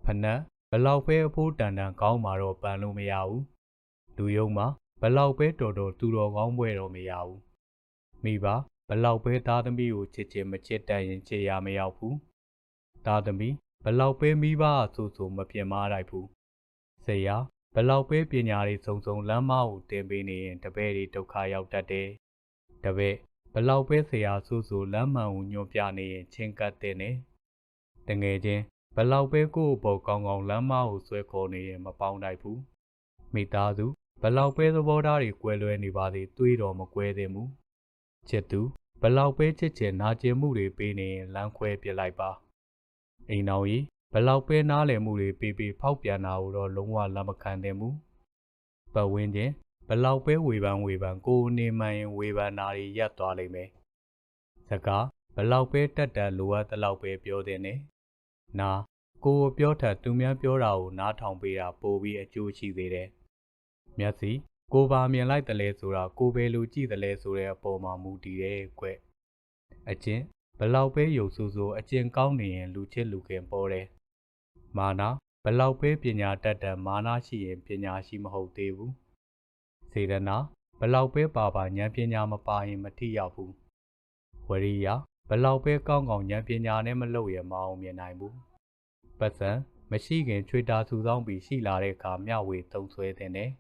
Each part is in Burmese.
ဖနက်ဘလောက်ပဲအဖိုးတန်တန်ကောင်းမှာတော့ပန်လို့မရဘူးလူယုံမှာဘလောက်ပဲတော်တော်သူတော်ကောင်းပွဲတော့မရဘူးမိဘဘလောက်ပဲသားသမီးကိုချစ်ချင်မချစ်တတ်ရင်ချစ်ရမရောက်ဘူးသားသမီးဘလောက်ပဲမိဘအဆူဆူမပြင်းမလိုက်ဘူးဆရာဘလောက်ပဲပညာတွေစုံစုံလမ်းမကိုတင်ပေးနေရင်တပည့်တွေဒုက္ခရောက်တတ်တယ်တပည့်ဘလောက်ပဲဆရာဆူဆူလမ်းမှန်ကိုညွှန်ပြနေရင်ချင်းကပ်တဲ့နဲ့တငယ်ချင်းဘလောက်ပဲကိုယ့်အပေါ်ကောင်းကောင်းလမ်းမကိုဆွဲခေါ်နေရင်မပေါင်းနိုင်ဘူးမိသားစုဘလောက်ပဲသဘောထားတွေကွဲလွဲနေပါစေတွေးတော်မကွဲသင့်ဘူးချစ်သူဘလောက်ပဲချစ်ချင်နာကျင်မှုတွေပေးနေရင်လမ်းခွဲပြလိုက်ပါအိမ်တော်ကြီးဘလောက်ပဲနားလည်မှုတွေပေးဖောက်ပြန်တာကိုတော့လုံးဝလက်မခံသင့်ဘူးပတ်ဝန်းကျင်ဘလောက်ပဲဝေဖန်ကိုအနေမှန်ရင်ဝေဖန်တာတွေရပ်သွားလိမ့်မယ်စကားဘလောက်ပဲတက်လိုအပ်သလောက်ပဲပြောတဲ့နဲ့နာကိုပြောထက်သူများပြောတာကိုနားထောင်ပေးတာပိုပြီးအကျိုးရှိသေးတယ်မျက်စိကိုပါမြင်လိုက်တယ်လဲဆိုတာကိုပဲလူကြည့်တယ်လဲဆိုတဲ့အပေါ်မှာမူတည်တယ်ကွအကျင့်ဘလောက်ပဲယုံဆိုအကျင့်ကောင်းနေရင်လူချစ်လူခင်ပေါ်တယ်မာနာဘလောက်ပဲပညာတတ်မာနာရှိရင်ပညာရှိမဟုတ်သေးဘူးစေတနာဘလောက်ပဲပါဉာဏ်ပညာမပါရင်မထိရောက်ဘူးဝရိယဘလောက်ပဲကောင်းဉာဏ်ပညာနဲ့မလုပ်ရင်မအောင်မြင်နိုင်ဘူးပတ်စံမရှိခင်ချွေတာစုဆောင်းပြီးရှိလာတဲ့အခါမျှဝေသုံးဆွဲတဲ့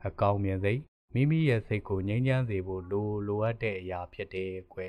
အကောင်းမြင်စိတ်မိမိရဲ့စိတ်ကိုငြိမ်းချမ်းစေဖို့လိုအပ်တဲ့အရာဖြစ်တယ်ကွ